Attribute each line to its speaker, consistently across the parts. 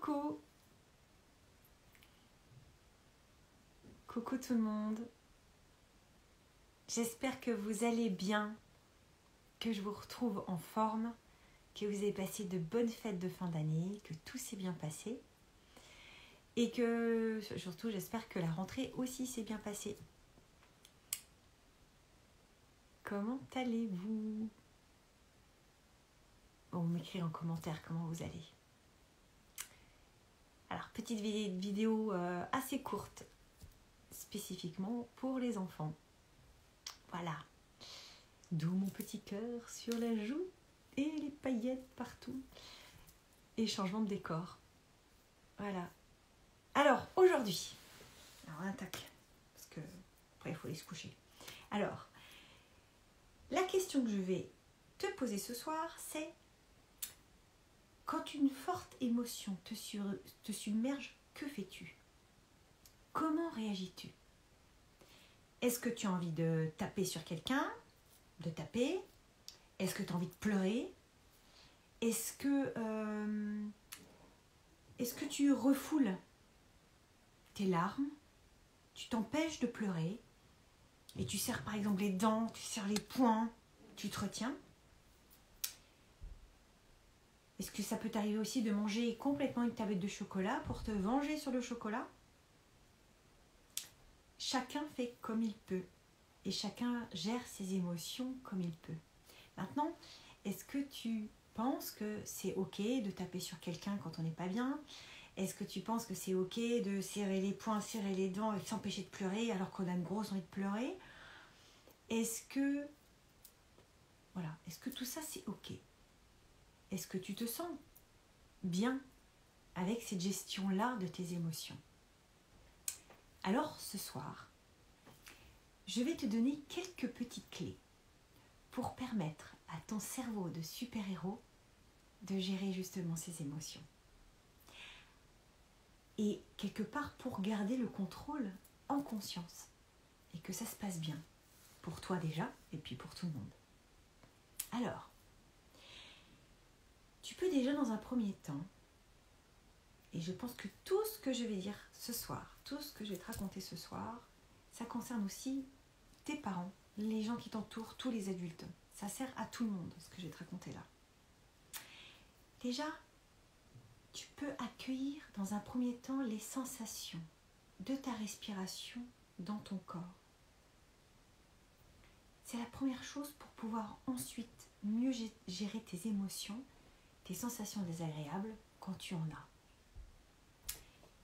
Speaker 1: Coucou. Coucou tout le monde. J'espère que vous allez bien, que je vous retrouve en forme, que vous avez passé de bonnes fêtes de fin d'année, que tout s'est bien passé et que surtout j'espère que la rentrée aussi s'est bien passée. Comment allez-vous? Bon, vous m'écrivez en commentaire comment vous allez. Alors, petite vidéo assez courte, spécifiquement pour les enfants. Voilà. D'où mon petit cœur sur la joue et les paillettes partout. Et changement de décor. Voilà. Alors, aujourd'hui, on attaque, parce que après il faut aller se coucher. Alors, la question que je vais te poser ce soir, c'est: quand une forte émotion te submerge, que fais-tu? Comment réagis-tu? Est-ce que tu as envie de taper sur quelqu'un? De taper? Est-ce que tu as envie de pleurer? Est-ce que tu refoules tes larmes? Tu t'empêches de pleurer? Et tu serres par exemple les dents, tu serres les poings, tu te retiens? Est-ce que ça peut t'arriver aussi de manger complètement une tablette de chocolat pour te venger sur le chocolat? Chacun fait comme il peut et chacun gère ses émotions comme il peut. Maintenant, est-ce que tu penses que c'est ok de taper sur quelqu'un quand on n'est pas bien? Est-ce que tu penses que c'est ok de serrer les poings, serrer les dents et s'empêcher de pleurer alors qu'on a une grosse envie de pleurer? Est-ce que tout ça c'est ok? Est-ce que tu te sens bien avec cette gestion-là de tes émotions? Alors ce soir, je vais te donner quelques petites clés pour permettre à ton cerveau de super-héros de gérer justement ses émotions. Et quelque part pour garder le contrôle en conscience et que ça se passe bien pour toi déjà et puis pour tout le monde. Alors, tu peux déjà dans un premier temps, et je pense que tout ce que je vais dire ce soir, tout ce que je vais te raconter ce soir, ça concerne aussi tes parents, les gens qui t'entourent, tous les adultes. Ça sert à tout le monde ce que je vais te raconter là. Déjà, tu peux accueillir dans un premier temps les sensations de ta respiration dans ton corps. C'est la première chose pour pouvoir ensuite mieux gérer tes émotions, tes sensations désagréables quand tu en as.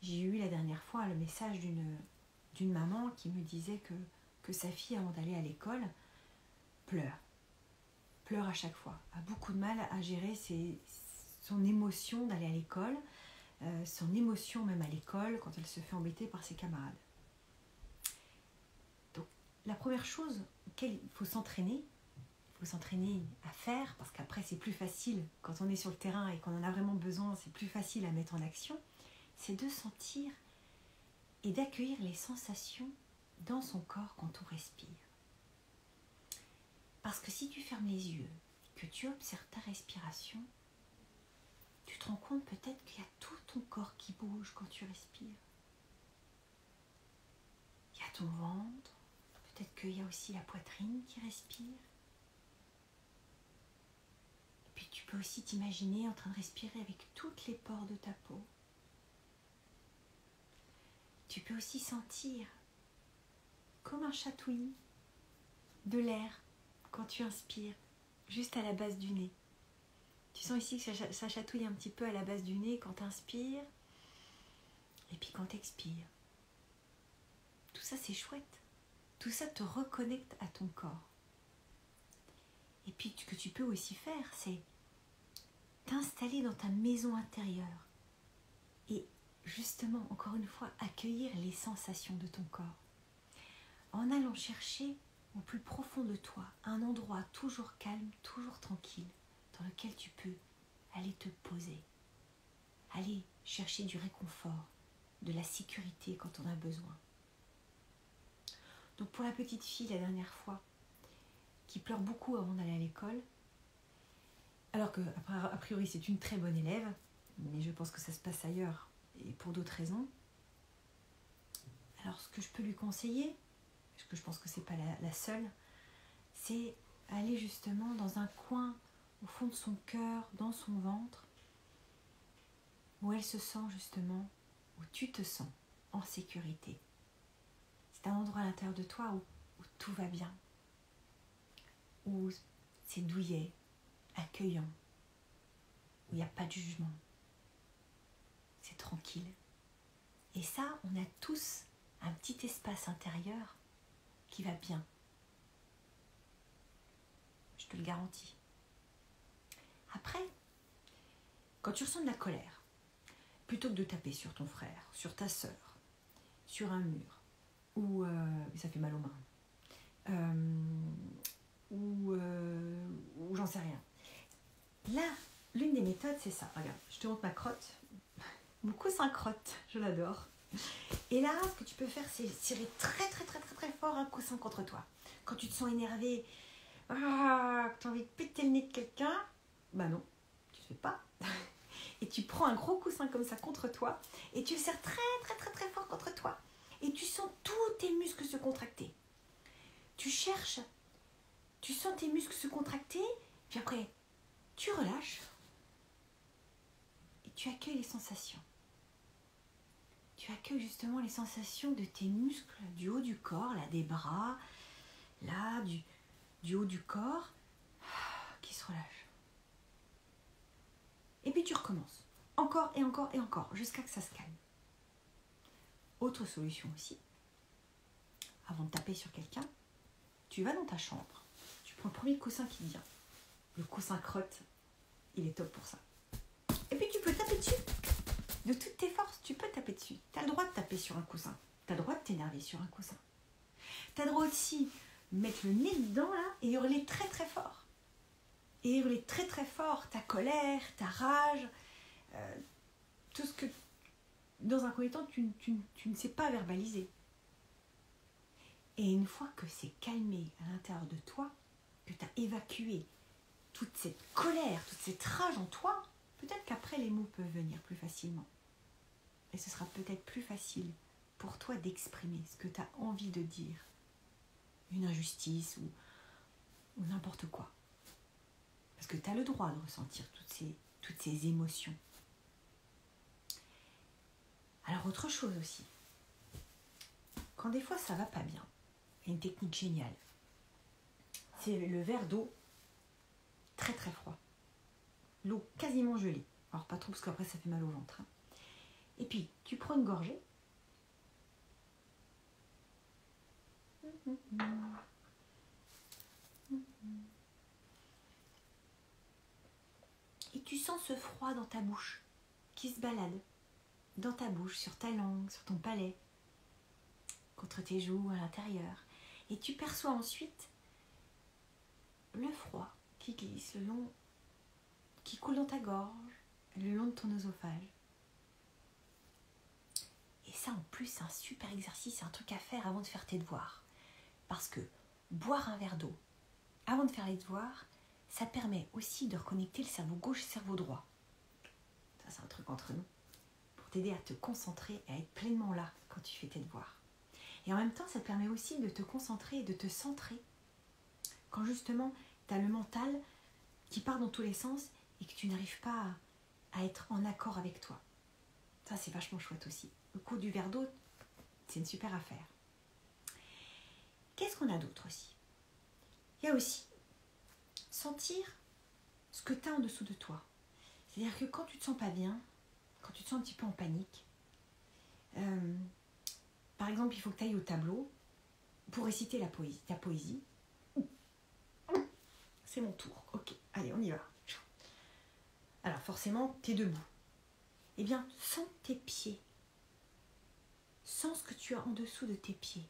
Speaker 1: J'ai eu la dernière fois le message d'une maman qui me disait que sa fille, avant d'aller à l'école, pleure à chaque fois, a beaucoup de mal à gérer son émotion d'aller à l'école, son émotion même à l'école quand elle se fait embêter par ses camarades. Donc la première chose auquel il faut s'entraîner à faire, parce qu'après c'est plus facile quand on est sur le terrain et qu'on en a vraiment besoin, c'est plus facile à mettre en action, c'est de sentir et d'accueillir les sensations dans son corps quand on respire. Parce que si tu fermes les yeux, que tu observes ta respiration, tu te rends compte peut-être qu'il y a tout ton corps qui bouge quand tu respires. Il y a ton ventre, peut-être qu'il y a aussi la poitrine qui respire. Et puis tu peux aussi t'imaginer en train de respirer avec toutes les pores de ta peau. Tu peux aussi sentir comme un chatouillis de l'air quand tu inspires, juste à la base du nez. Tu sens ici que ça chatouille un petit peu à la base du nez quand tu inspires et puis quand tu expires. Tout ça c'est chouette. Tout ça te reconnecte à ton corps. Et puis ce que tu peux aussi faire, c'est t'installer dans ta maison intérieure et justement, encore une fois, accueillir les sensations de ton corps en allant chercher au plus profond de toi un endroit toujours calme, toujours tranquille, dans lequel tu peux aller te poser, aller chercher du réconfort, de la sécurité quand on a besoin. Donc pour la petite fille, la dernière fois, qui pleure beaucoup avant d'aller à l'école, alors que a priori c'est une très bonne élève, mais je pense que ça se passe ailleurs et pour d'autres raisons. Alors ce que je peux lui conseiller, parce que je pense que c'est pas la seule, c'est aller justement dans un coin au fond de son cœur, dans son ventre, où elle se sent justement, où tu te sens en sécurité. C'est un endroit à l'intérieur de toi où tout va bien, où c'est douillet, accueillant, où il n'y a pas de jugement. C'est tranquille. Et ça, on a tous un petit espace intérieur qui va bien. Je te le garantis. Après, quand tu ressens de la colère, plutôt que de taper sur ton frère, sur ta sœur, sur un mur, ou ça fait mal aux mains, ou j'en sais rien. Là, l'une des méthodes, c'est ça. Regarde, je te montre ma crotte. Mon coussin crotte, je l'adore. Et là, ce que tu peux faire, c'est tirer très très très très très fort un coussin contre toi. Quand tu te sens énervé, que tu as envie de péter le nez de quelqu'un, bah non, tu ne fais pas. Et tu prends un gros coussin comme ça contre toi et tu le serres très très très très fort contre toi. Et tu sens tous tes muscles se contracter. Tu cherches, tu sens tes muscles se contracter, puis après, tu relâches et tu accueilles les sensations. Tu accueilles justement les sensations de tes muscles du haut du corps, là des bras, là du haut du corps, qui se relâchent. Et puis tu recommences, encore et encore et encore, jusqu'à que ça se calme. Autre solution aussi, avant de taper sur quelqu'un, tu vas dans ta chambre, tu prends le premier coussin qui vient. Le coussin crotte, il est top pour ça. Et puis tu peux taper dessus. De toutes tes forces, tu peux taper dessus. Tu as le droit de taper sur un coussin. Tu as le droit de t'énerver sur un coussin. Tu as le droit aussi de mettre le nez dedans là et hurler très très fort. Et hurler très très fort ta colère, ta rage, tout ce que dans un premier temps tu ne sais pas verbaliser. Et une fois que c'est calmé à l'intérieur de toi, que tu as évacué toute cette colère, toute cette rage en toi, peut-être qu'après les mots peuvent venir plus facilement. Et ce sera peut-être plus facile pour toi d'exprimer ce que tu as envie de dire. Une injustice ou n'importe quoi. Parce que tu as le droit de ressentir toutes ces émotions. Alors autre chose aussi. Quand des fois ça va pas bien, il y a une technique géniale. C'est le verre d'eau très très froid. L'eau quasiment gelée. Alors pas trop parce qu'après ça fait mal au ventre. Hein. Et puis tu prends une gorgée. Et tu sens ce froid dans ta bouche qui se balade dans ta bouche, sur ta langue, sur ton palais, contre tes joues à l'intérieur. Et tu perçois ensuite le froid qui glisse le long, qui coule dans ta gorge, le long de ton œsophage. Et ça en plus c'est un super exercice, c'est un truc à faire avant de faire tes devoirs. Parce que boire un verre d'eau avant de faire les devoirs, ça permet aussi de reconnecter le cerveau gauche et le cerveau droit. Ça c'est un truc entre nous. Pour t'aider à te concentrer et à être pleinement là quand tu fais tes devoirs. Et en même temps, ça te permet aussi de te concentrer et de te centrer. Quand justement, tu as le mental qui part dans tous les sens et que tu n'arrives pas à être en accord avec toi. Ça, c'est vachement chouette aussi. Le coup du verre d'eau, c'est une super affaire. Qu'est-ce qu'on a d'autre aussi? Il y a aussi sentir ce que tu as en dessous de toi. C'est-à-dire que quand tu te sens pas bien, quand tu te sens un petit peu en panique, par exemple, il faut que tu ailles au tableau pour réciter ta poésie. C'est mon tour. Ok, allez, on y va. Alors forcément, tu es debout. Eh bien, sens tes pieds. Sens ce que tu as en dessous de tes pieds.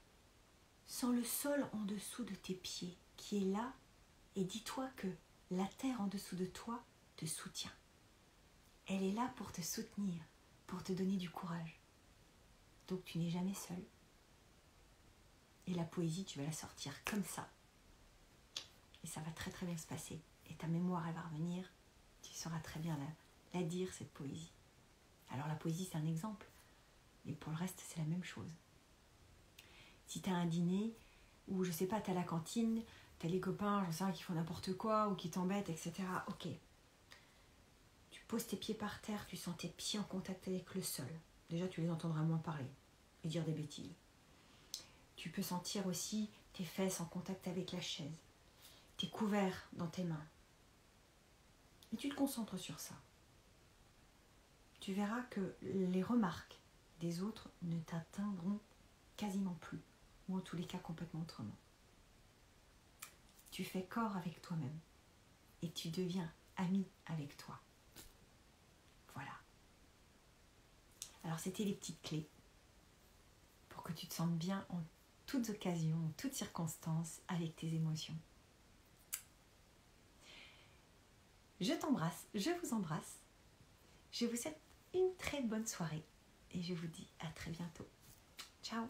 Speaker 1: Sens le sol en dessous de tes pieds qui est là et dis-toi que la terre en dessous de toi te soutient. Elle est là pour te soutenir, pour te donner du courage. Donc tu n'es jamais seul. Et la poésie, tu vas la sortir comme ça. Et ça va très très bien se passer. Et ta mémoire, elle va revenir. Tu sauras très bien la dire, cette poésie. Alors la poésie, c'est un exemple, mais pour le reste, c'est la même chose. Si tu as un dîner, ou je sais pas, tu as la cantine, tu as les copains, j'en sais rien, qui font n'importe quoi, ou qui t'embêtent, etc. Ok. Tu poses tes pieds par terre, tu sens tes pieds en contact avec le sol. Déjà, tu les entendras moins parler et dire des bêtises. Tu peux sentir aussi tes fesses en contact avec la chaise, tes couverts dans tes mains. Et tu te concentres sur ça. Tu verras que les remarques des autres ne t'atteindront quasiment plus, ou en tous les cas complètement autrement. Tu fais corps avec toi-même et tu deviens ami avec toi. Voilà. Alors c'était les petites clés pour que tu te sentes bien en toutes occasions, en toutes circonstances avec tes émotions. Je t'embrasse, je vous embrasse. Je vous souhaite une très bonne soirée et je vous dis à très bientôt. Ciao!